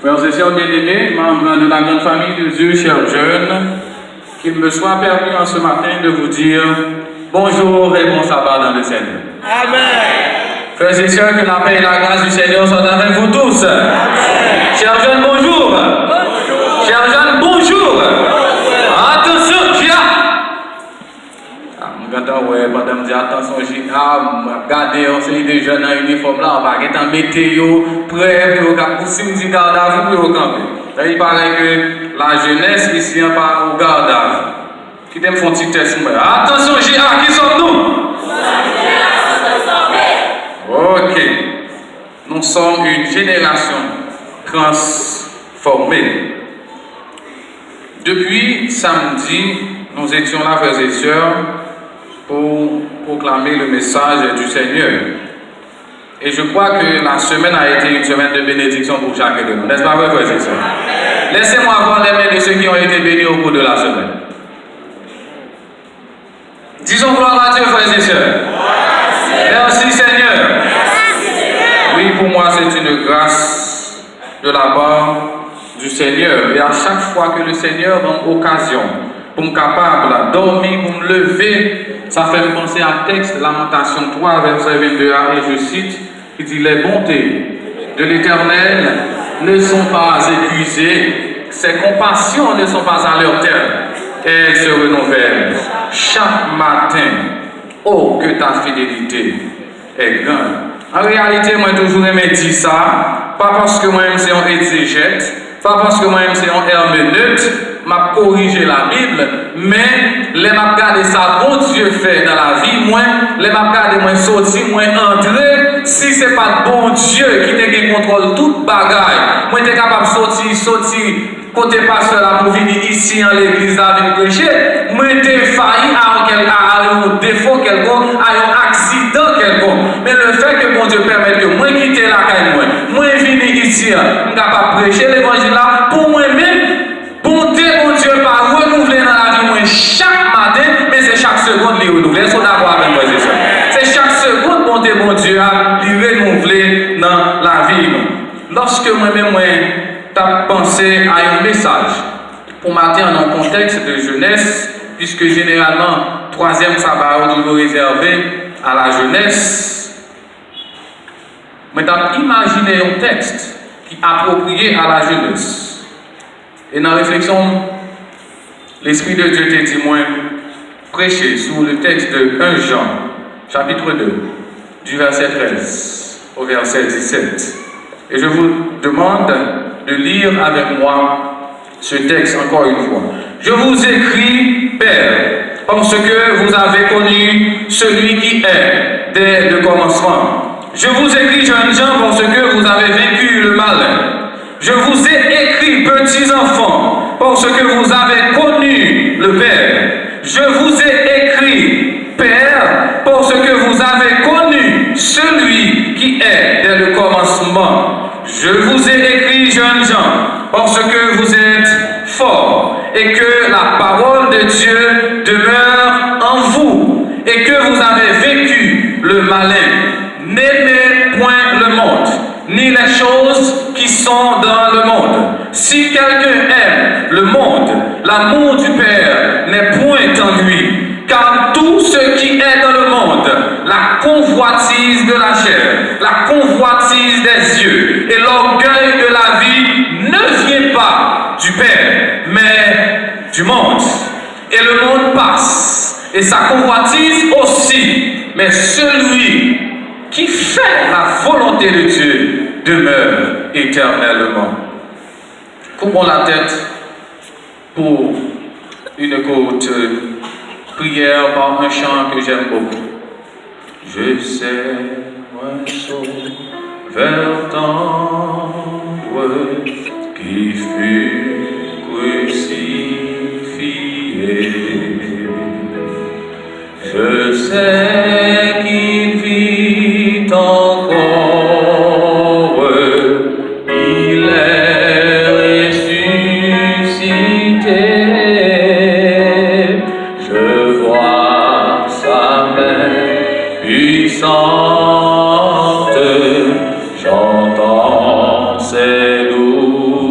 Frères et sœurs bien-aimés, membres de la grande famille de Dieu, chers jeunes, qu'il me soit permis en ce matin de vous dire bonjour et bon sabbat dans le Seigneur. Amen. Frères et sœurs, que la paix et la grâce du Seigneur soient avec vous tous. Amen. Chers jeunes, bonjour. Bonjour. Chers jeunes, bonjour. Attention, Gia. Madame dit attention, regardez, on sait des jeunes en uniforme là, on va être en météo, prêt, pour si on dit garde à vous, pour camper. Il paraît que la jeunesse ici n'est pas au garde à vous. Qui t'aime font un petit test? Attention, Gia, qui sommes-nous? Ok. Nous sommes une génération transformée. Depuis samedi, nous étions là, frères et sœurs, pour proclamer le message du Seigneur. Et je crois que la semaine a été une semaine de bénédiction pour chacun de nous. N'est-ce pas vrai, frères et sœurs? Laissez-moi voir les mains de ceux qui ont été bénis au cours de la semaine. Disons gloire à Dieu, frères et sœurs. Merci Seigneur. Oui, pour moi, c'est une grâce de la part du Seigneur. Et à chaque fois que le Seigneur donne occasion pour me capable de dormir, pour me lever, ça fait me penser à texte, Lamentation 3, verset 22, et je cite, qui dit: les bontés de l'Éternel ne sont pas épuisées, ses compassions ne sont pas à leur terme, elles se renouvellent chaque matin. Oh, que ta fidélité est grande. En réalité, moi, toujours aimé dire ça, pas parce que moi-même c'est un exégète, pas parce que moi-même c'est un herméneute, m'a corrigé la Bible, mais les m'a regardé ça, bon Dieu fait dans la vie, moi, les m'a regardé, moi sorti, moi entrer, si c'est pas bon Dieu qui te contrôle toute bagaille, moi t'es capable de sortir, côté pasteur là pour venir ici en l'église là venir prêcher, moi t'es failli à un défaut quelconque, à un accident quelconque, mais le fait que bon Dieu permette que moi quitter la caille, moi venir ici, je suis capable de prêcher l'évangile là, pour moi-même, bonté, bon Dieu, pas renouveler dans la vie, moi, chaque matin, mais c'est chaque seconde qui renouveler. C'est d'accord avec moi, c'est chaque seconde, bonté, bon Dieu, à renouveler dans la vie. Lorsque moi-même, moi, t'as pensé à un message pour matin dans un contexte de jeunesse, puisque généralement, troisième sabbat est réservé à la jeunesse, mais t'as imaginé un texte qui est approprié à la jeunesse. Et dans la réflexion, l'Esprit de Dieu te dit, moi, prêcher sur le texte de 1 Jean, chapitre 2, du verset 13 au verset 17. Et je vous demande de lire avec moi ce texte encore une fois. Je vous écris, Père, parce que vous avez connu celui qui est dès le commencement. Je vous écris, jeunes gens, parce que vous avez vaincu le malin. Je vous ai écrit, petits enfants, parce que vous avez connu le Père. Je vous ai écrit, Père, parce que vous avez connu celui qui est dès le commencement. Je vous ai écrit, jeunes gens, parce que vous êtes forts et que la parole de Dieu demeure en vous et que vous avez vaincu le malin. N'aimez point le monde, ni les choses qui sont dans le monde. Si quelqu'un aime le monde, l'amour du Père n'est point en lui. Car tout ce qui est dans le monde, la convoitise de la chair, la convoitise des yeux et l'orgueil de la vie ne vient pas du Père, mais du monde. Et le monde passe, et sa convoitise aussi, mais celui qui fait la volonté de Dieu demeure éternellement. Couvrons la tête pour une courte prière par un chant que j'aime beaucoup. Je sais, un sauveur tendre qui fut crucifié. Je sais qu'il vit encore, il est ressuscité. Je vois sa main puissante, j'entends ses loups.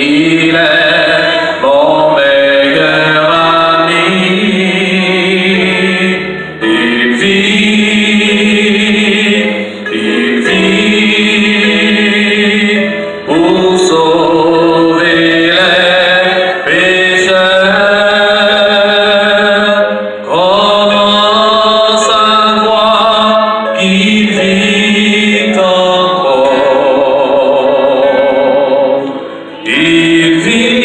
il est mon meilleur ami. Il vit pour sauver les pécheurs. Comment savoir qu'il vit encore? Il vit,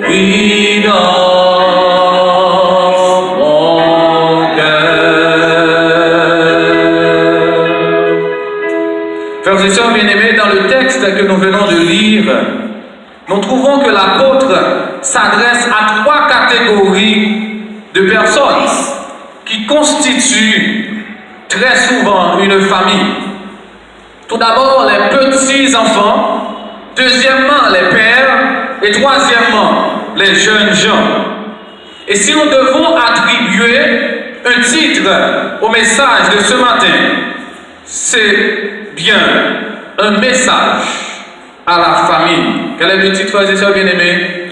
oui, dans mon cœur. Frères et sœurs bien-aimés, dans le texte que nous venons de lire, nous trouvons que l'apôtre s'adresse à trois catégories de personnes qui constituent très souvent une famille. Tout d'abord, les petits-enfants, deuxièmement, les pères, et troisièmement, les jeunes gens. Et si nous devons attribuer un titre au message de ce matin, c'est bien un message à la famille. Quel est le titre, frères et sœurs bien-aimés?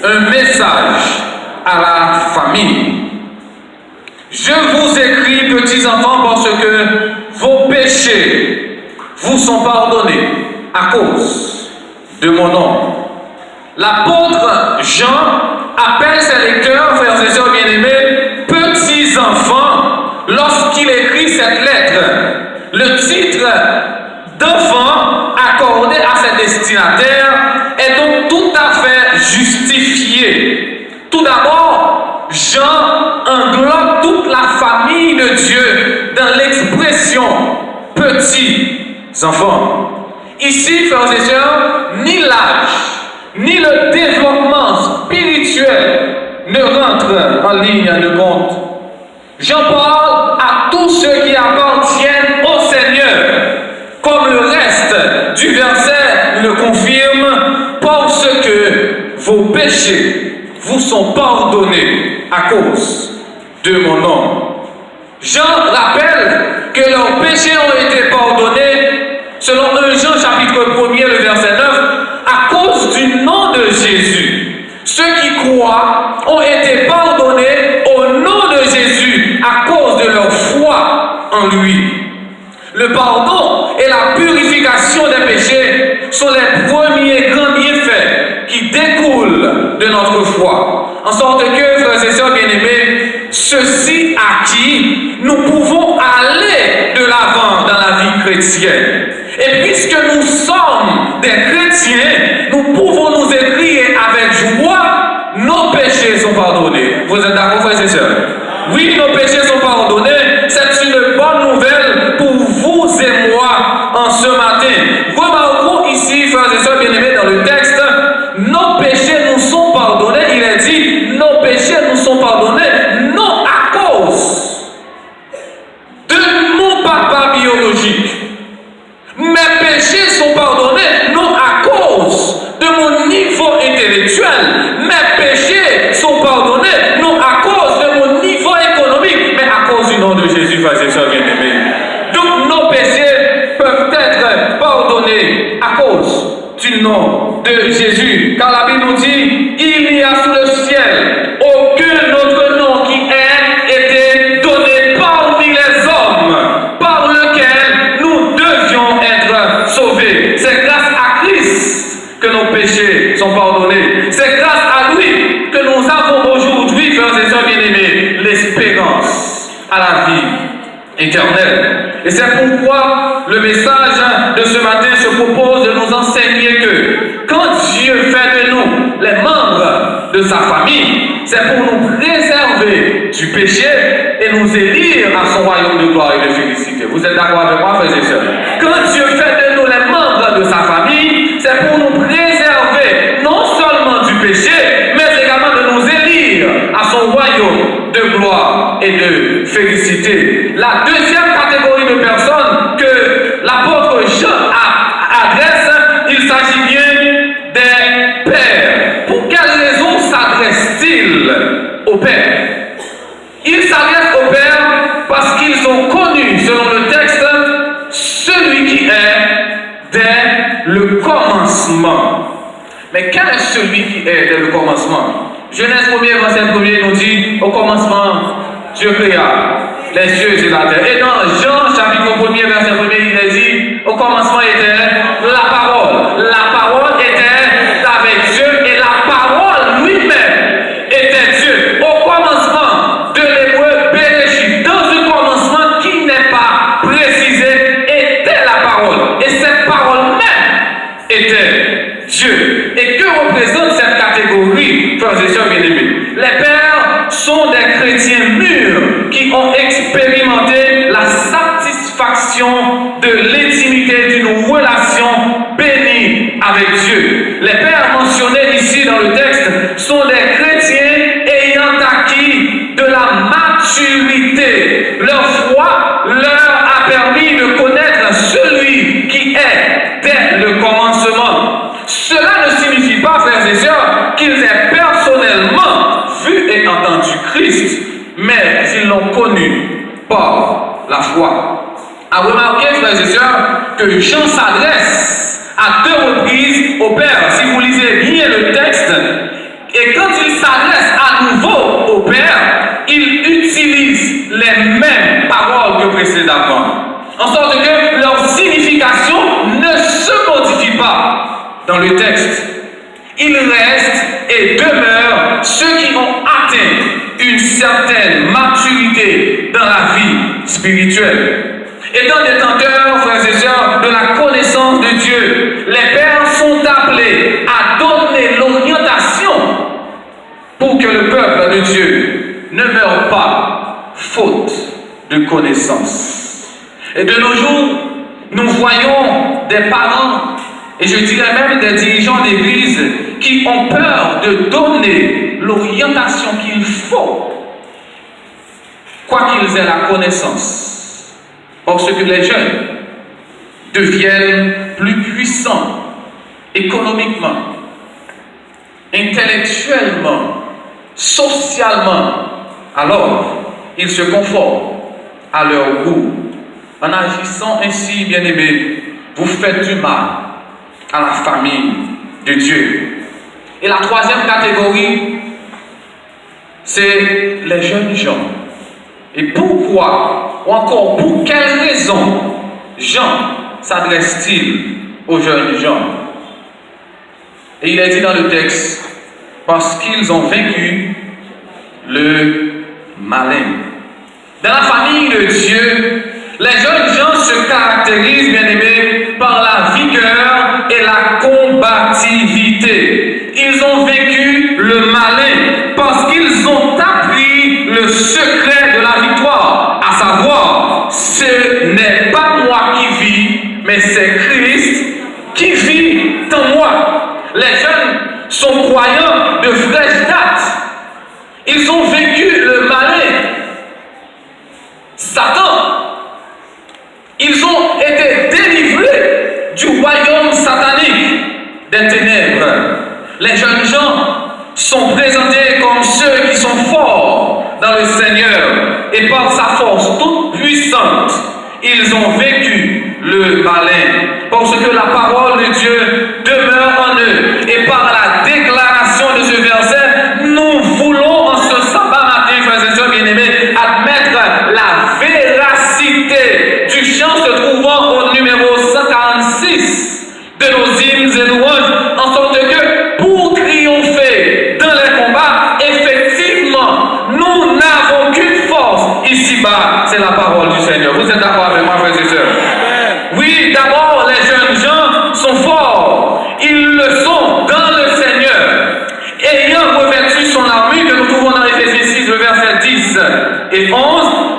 Un message à la famille. Je vous écris, petits-enfants, parce que vos péchés vous sont pardonnés à cause de mon nom. L'apôtre Jean appelle ses lecteurs, frères et sœurs bien-aimés, petits-enfants, lorsqu'il écrit cette lettre. Le titre d'enfant accordé à ses destinataires est donc tout à fait justifié. Tout d'abord, Jean englobe toute la famille de Dieu dans l'expression petits-enfants. Ici, frères et sœurs, ni l'âge, ni le développement spirituel ne rentrent en ligne de compte. Jean parle à tous ceux qui appartiennent au Seigneur, comme le reste du verset le confirme, parce que vos péchés vous sont pardonnés à cause de mon nom. Jean rappelle que leurs péchés ont été pardonnés, selon 1 Jean chapitre 1er, le verset 9, à cause du nom de Jésus. Ceux qui croient ont été pardonnés au nom de Jésus à cause de leur foi en lui. Le pardon et la purification des péchés sont les premiers grands bienfaits qui découlent de notre foi. En sorte que, frères et sœurs bien-aimés, ceux-ci à qui nous pouvons aller de l'avant dans la vie chrétienne. Et puisque nous sommes des chrétiens, nous pouvons nous écrire avec joie, nos péchés sont pardonnés. Vous êtes d'accord, frères et sœurs? Oui, nos péchés sont pardonnés. C'est une bonne nouvelle pour vous et moi en ce matin. Remarquons ici, frères et sœurs bien-aimés, dans le texte, nos péchés nous sont pardonnés. Il est dit, nos péchés nous sont pardonnés, non à cause de mon papa biologique. Mes péchés sont pardonnés, non à cause de mon niveau intellectuel. Mes péchés sont pardonnés, non à cause de mon niveau économique, mais à cause du nom de Jésus, frères et sœurs bien-aimés. Donc nos péchés peuvent être pardonnés à cause du nom de Jésus. Car la Bible nous dit, il n'y a sous le ciel aucun autre nom qui ait été donné parmi les hommes par lequel nous devions être sauvés. C'est grâce à Christ que nos péchés sont pardonnés. C'est grâce à lui que nous avons aujourd'hui, frères et sœurs bien-aimés, l'espérance à la vie éternelle. Et c'est pourquoi le message de ce matin se propose de nous enseigner que quand Dieu fait de nous les membres de sa famille, c'est pour nous préserver du péché et nous élire à son royaume de gloire et de félicité. Vous êtes d'accord avec moi, frères et sœurs? Quand Dieu fait de nous les membres de sa famille, c'est pour nous préserver non seulement du péché, mais également de nous élire à son royaume de gloire et de félicité. La deuxième catégorie de personnes que l'apôtre Jean adresse, il s'agit bien des pères. Pour quelle raison s'adresse-t-il aux pères? Il s'adresse aux pères parce qu'ils ont connu, selon le texte, celui qui est dès le commencement Mais quel est celui qui est dès le commencement? Genèse 1er, verset 1er nous dit, au commencement, Dieu créa les cieux et la terre. Et dans Jean, chapitre 1er, verset 1er, il est dit, au commencement était la parole. La parole était avec Dieu et la parole lui-même était Dieu. Au commencement de l'hébreu Bereshit, dans un commencement qui n'est pas précisé, était la parole. Et cette parole même était Dieu. Et que représente cette catégorie, frères et sœurs bien-aimés? Les pères sont des chrétiens mûrs qui ont expérimenté la satisfaction de l'intimité d'une relation bénie avec Dieu. Les pères mentionnés ici dans le texte sont des chrétiens ayant acquis de la maturité. Leur foi leur a permis de connaître celui qui est dès le commencement. Cela ne signifie pas, frères et sœurs, qu'ils aient personnellement vu et entendu Christ, mais ils l'ont connu par la foi. À remarquer, frères et sœurs, que Jean s'adresse à 2 reprises au Père. Si vous lisez bien le texte, et quand il s'adresse à nouveau au Père, il utilise les mêmes paroles que précédemment, en sorte que leur signification ne se modifie pas dans le texte. Il reste et demeure ceux qui ont atteint une certaine maturité dans la vie spirituelle. Étant détenteurs, frères et sœurs, de la connaissance de Dieu, les pères sont appelés à donner l'orientation pour que le peuple de Dieu ne meure pas faute de connaissance. Et de nos jours, nous voyons des parents, et je dirais même des dirigeants d'église, qui ont peur de donner l'orientation qu'il faut, quoi qu'ils aient la connaissance, parce que les jeunes deviennent plus puissants économiquement, intellectuellement, socialement. Alors, ils se conforment à leur goût. En agissant ainsi, bien-aimés, vous faites du mal à la famille de Dieu. Et la troisième catégorie, c'est les jeunes gens. Et pourquoi, ou encore pour quelles raisons, Jean s'adresse-t-il aux jeunes gens? Et il est dit dans le texte, parce qu'ils ont vaincu le malin. Dans la famille de Dieu, les jeunes gens se caractérisent, bien aimés, par la vigueur et la combativité. Ils ont vécu le malin parce qu'ils ont appris le secret de la victoire, à savoir, ce n'est pas moi qui vis, mais c'est Christ qui vit en moi. Les jeunes sont croyants de fraîche date. Ils ont vécu le malin, Satan. Ils ont été délivrés du royaume satanique des ténèbres. Les jeunes gens sont présentés comme ceux qui sont forts dans le Seigneur et par sa force toute puissante, ils ont vécu le malin parce que la parole de Dieu demeure en eux. Et par la déclaration de ce verset, nous voulons en ce sabbat matin, frères et sœurs bien-aimés, admettre la véracité du chant se trouvant au numéro 146 de nos hymnes et louanges, en sorte que pour triompher dans les combats, effectivement, nous n'avons qu'une force ici-bas, c'est la parole du Seigneur. Vous êtes d'accord avec moi, frères et sœurs? Oui, d'abord, les jeunes gens sont forts. Ils le sont dans le Seigneur. Ayant revêtu son armure que nous trouvons dans Éphésiens 6, le verset 10 et 11,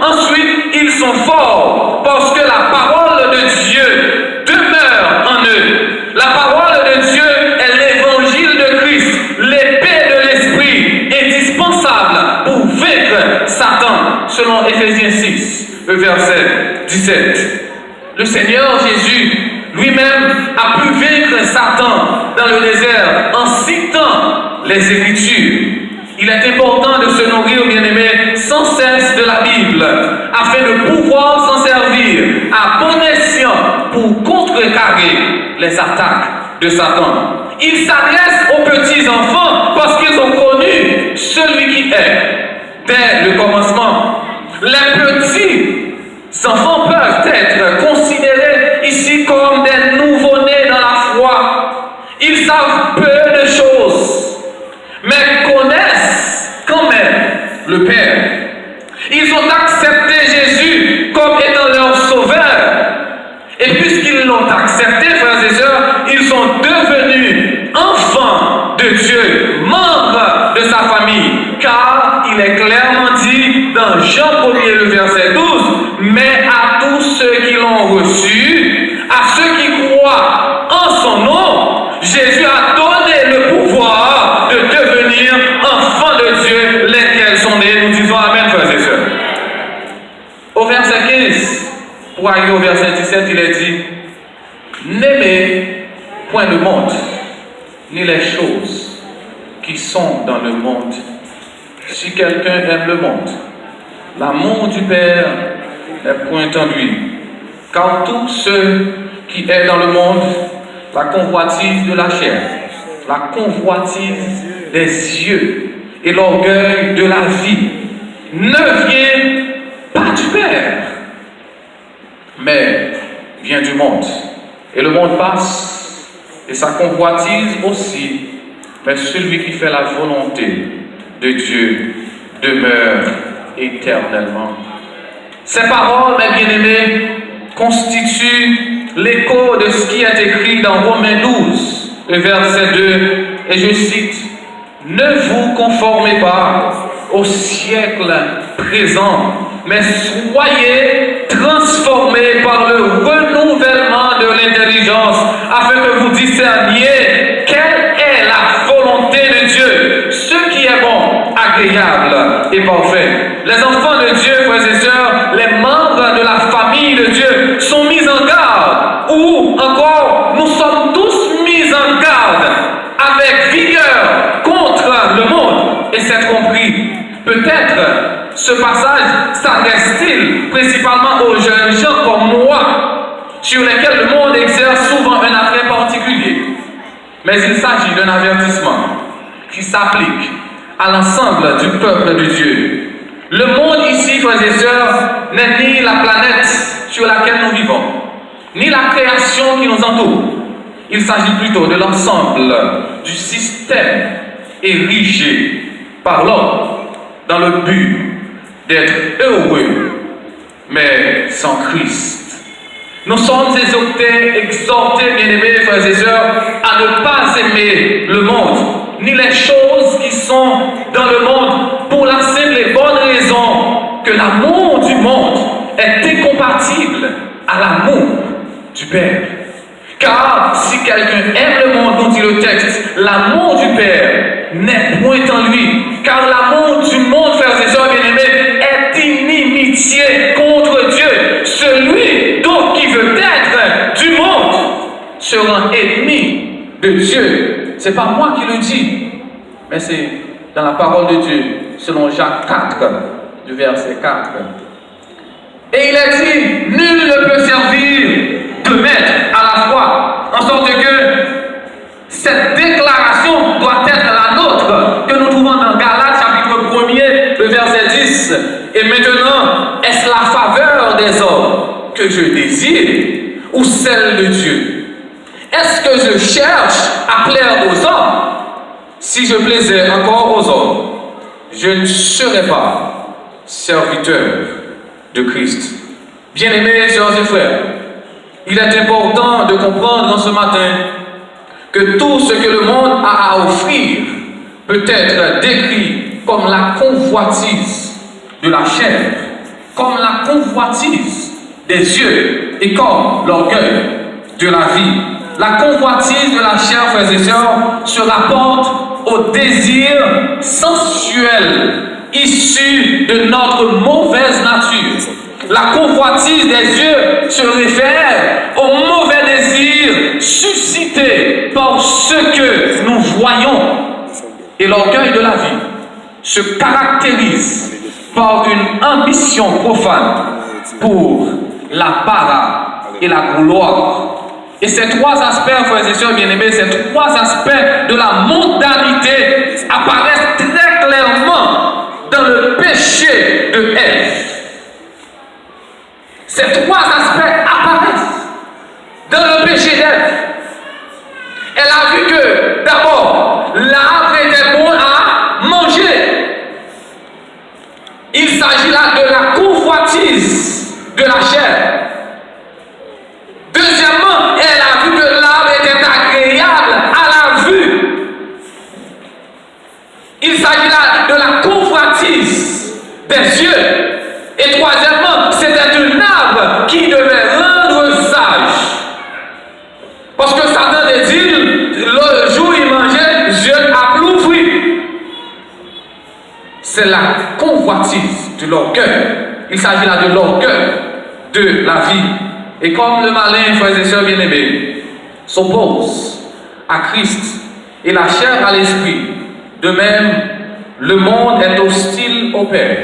ensuite, ils sont forts parce que la parole de Dieu demeure en eux. La parole de Dieu est l'évangile de Christ, l'épée de l'esprit, indispensable pour vaincre Satan, selon Éphésiens 6, le verset 17. Le Seigneur Jésus lui-même a pu vaincre Satan dans le désert en citant les Écritures. Il est important de se nourrir, bien-aimés, sans cesse de la Bible, afin de pouvoir s'en servir à bon escient pour contrecarrer les attaques de Satan. Il s'adresse aux aux petits-enfants parce qu'ils ont connu celui qui est dès le commencement. Les petits-enfants peuvent être considérés ici comme des nouveau-nés dans la foi. Ils savent peu de choses, mais connaissent quand même le Père. Ils ont accepté Jésus comme étant leur sauveur. Et puisqu'ils l'ont accepté, frères et sœurs, ils sont devenus enfants de Dieu, membres de sa famille. Car il est clairement dit dans Jean 1er, le verset 12, mais à tous ceux qui l'ont reçu, à ceux qui croient en son nom, Jésus a donné le pouvoir de devenir enfants de Dieu, lesquels sont nés. Nous disons Amen, frères et sœurs. Au verset 15, pour arriver au verset 17, il est dit, n'aimez point le monde, ni les choses qui sont dans le monde. Si quelqu'un aime le monde, l'amour du Père n'est point en lui. Car tout ce qui est dans le monde, la convoitise de la chair, la convoitise des yeux et l'orgueil de la vie, ne vient pas du Père, mais vient du monde. Et le monde passe, et sa convoitise aussi, mais celui qui fait la volonté de Dieu demeure éternellement. Ces paroles, mes bien-aimés, constituent l'écho de ce qui est écrit dans Romains 12, le verset 2, et je cite, « Ne vous conformez pas au siècle présent, mais soyez transformés par le renouvellement de l'intelligence, afin que vous discerniez quelle est la volonté de Dieu, ce qui est bon, agréable et parfait. » Les enfants de Dieu, frères et sœurs, les membres de la famille de Dieu sont mis en garde, ou encore nous sommes tous mis en garde avec vigueur contre le monde. Et c'est compris. Peut-être ce passage s'adresse-t-il principalement aux jeunes gens comme moi, sur lesquels le monde exerce souvent un attrait particulier. Mais il s'agit d'un avertissement qui s'applique à l'ensemble du peuple de Dieu. Le monde ici, frères et sœurs, n'est ni la planète sur laquelle nous vivons, ni la création qui nous entoure. Il s'agit plutôt de l'ensemble du système érigé par l'homme dans le but d'être heureux, mais sans Christ. Nous sommes exhortés, bien-aimés, frères et sœurs, à ne pas aimer le monde, ni les choses qui sont dans le monde, pour la simple et bonne raison que l'amour du monde est incompatible à l'amour du Père. Car si quelqu'un aime le monde, nous dit le texte, l'amour du Père n'est point en lui. Car l'amour du monde, frères et sœurs bien-aimés, est inimitié contre Dieu. Celui donc qui veut être du monde se rend ennemi de Dieu. C'est pas moi qui le dis, mais c'est dans la parole de Dieu, selon Jacques 4, du verset 4. Et il est dit, nul ne peut servir deux maîtres à la fois, en sorte que cette déclaration doit être la nôtre, que nous trouvons dans Galates chapitre 1er, le verset 10. Et maintenant, est-ce la faveur des hommes que je désire ou celle de Dieu? Est-ce que je cherche à plaire aux hommes? Si je plaisais encore aux hommes, je ne serais pas serviteur de Christ. Bien-aimés, sœurs et frères, il est important de comprendre en ce matin que tout ce que le monde a à offrir peut être décrit comme la convoitise de la chair, comme la convoitise des yeux et comme l'orgueil de la vie. La convoitise de la chair, frères et sœurs, se rapporte au désir sensuel issu de notre mauvaise nature. La convoitise des yeux se réfère au mauvais désir suscité par ce que nous voyons. Et l'orgueil de la vie se caractérise par une ambition profane pour la para et la gloire. Et ces trois aspects, frères et sœurs bien-aimés, ces trois aspects de la mondanité apparaissent très clairement dans le péché de Ève. Ces trois aspects apparaissent dans le péché d'Ève. Elle a vu que d'abord, l'arbre était bon à manger. Il s'agit là de la convoitise de la chair. Deuxièmement, elle a vu que l'arbre était agréable à la vue. Il s'agit là de la convoitise des yeux. Et troisièmement, c'était un arbre qui devait rendre sage. Parce que Satan a dit, le jour où il mangeait, Dieu a ploufri. C'est la convoitise de l'orgueil. Il s'agit là de l'orgueil de la vie. Et comme le malin, frères et sœurs bien-aimés, s'oppose à Christ et la chair à l'esprit, de même, le monde est hostile au Père.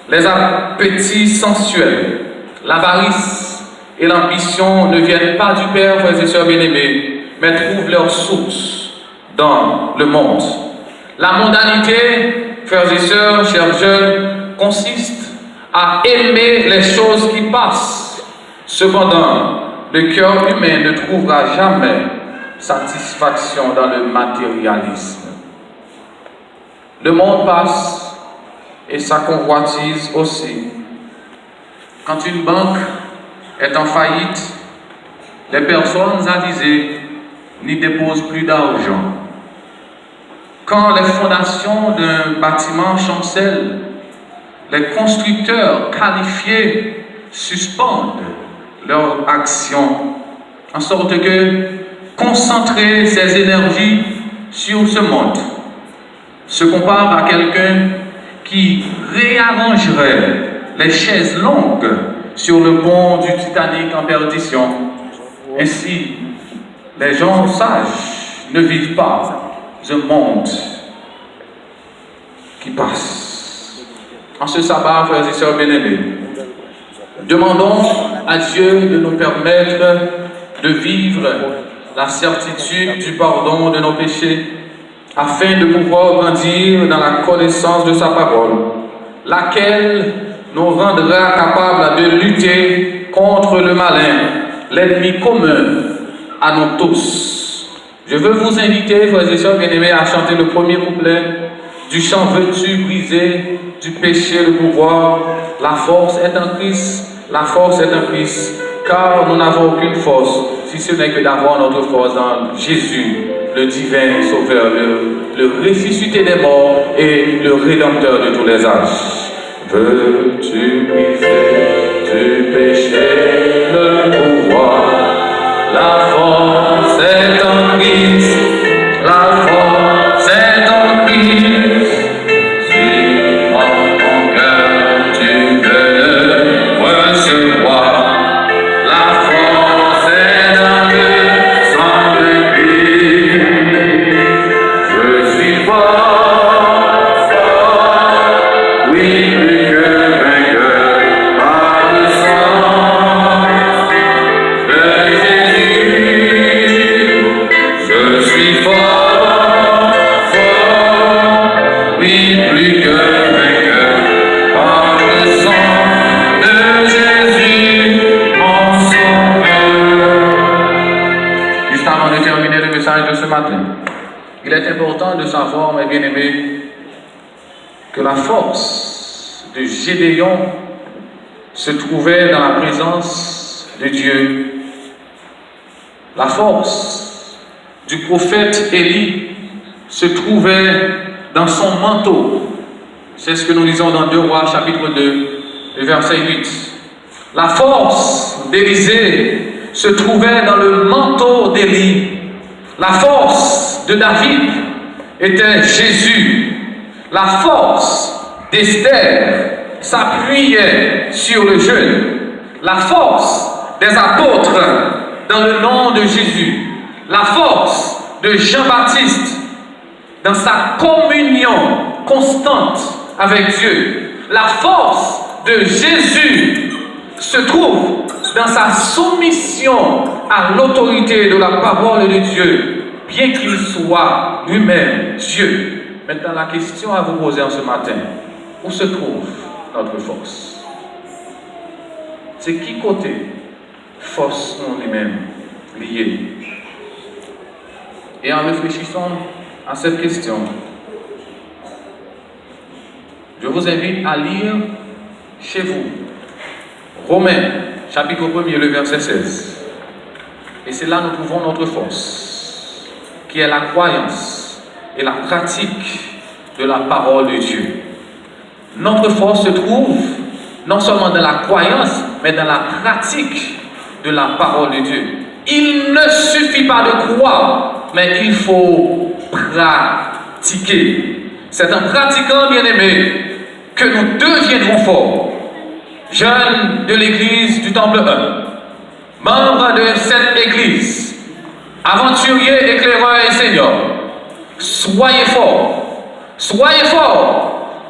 Les appétits sensuels, l'avarice et l'ambition ne viennent pas du Père, frères et sœurs bien-aimés, mais trouvent leur source dans le monde. La mondanité, frères et sœurs, chers jeunes, consiste à aimer les choses qui passent. Cependant, le cœur humain ne trouvera jamais satisfaction dans le matérialisme. Le monde passe et sa convoitise aussi. Quand une banque est en faillite, les personnes avisées n'y déposent plus d'argent. Quand les fondations d'un bâtiment chancellent, les constructeurs qualifiés suspendent leur action, en sorte que concentrer ses énergies sur ce monde se compare à quelqu'un qui réarrangerait les chaises longues sur le pont du Titanic en perdition. Ainsi, les gens sages ne vivent pas un monde qui passe. En ce sabbat, frères et sœurs bien-aimés, demandons à Dieu de nous permettre de vivre la certitude du pardon de nos péchés, afin de pouvoir grandir dans la connaissance de sa parole, laquelle nous rendra capables de lutter contre le malin, l'ennemi commun à nous tous. Je veux vous inviter, frères et sœurs bien-aimés, à chanter le premier couplet du chant Veux-tu briser du péché le pouvoir? La force est en Christ, la force est en Christ, car nous n'avons aucune force, si ce n'est que d'avoir notre force dans Jésus, le divin Sauveur, le ressuscité des morts et le Rédempteur de tous les âges. Veux-tu briser du péché le pouvoir? La force est en Christ, la force est en Christ. Si en ton cœur tu veux le recevoir, la force est dans le sang de Christ. Je suis fort, fort, oui, plus que vainqueur par le sang de Jésus. Je suis fort, fort, oui, plus que vainqueur par le sang de Jésus, mon sauveur. Juste avant de terminer le message de ce matin, il est important de savoir, mes bien-aimés, que la force de Gédéon se trouvait dans la présence de Dieu. La force du prophète Élie se trouvait dans son manteau. C'est ce que nous lisons dans 2 Rois chapitre 2, le verset 8. La force d'Élisée se trouvait dans le manteau d'Élie. La force de David était Jésus. La force d'Esther s'appuyait sur le jeûne. La force des apôtres dans le nom de Jésus. La force de Jean-Baptiste dans sa communion constante avec Dieu. La force de Jésus se trouve dans sa soumission à l'autorité de la parole de Dieu, bien qu'il soit lui-même Dieu. Maintenant, la question à vous poser en ce matin, où se trouve notre force? C'est qui côté force en lui-même liée? Et en réfléchissant à cette question, je vous invite à lire chez vous Romains, chapitre 1er, le verset 16. Et c'est là que nous trouvons notre force, qui est la croyance et la pratique de la parole de Dieu. Notre force se trouve non seulement dans la croyance, mais dans la pratique de la parole de Dieu. Il ne suffit pas de croire, mais il faut pratiquer. C'est en pratiquant, bien-aimés, que nous deviendrons forts. Jeunes de l'église du Temple 1, membres de cette église, aventuriers, éclaireurs et seigneurs, soyez forts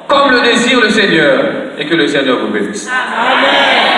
comme le désire le Seigneur, et que le Seigneur vous bénisse. Amen.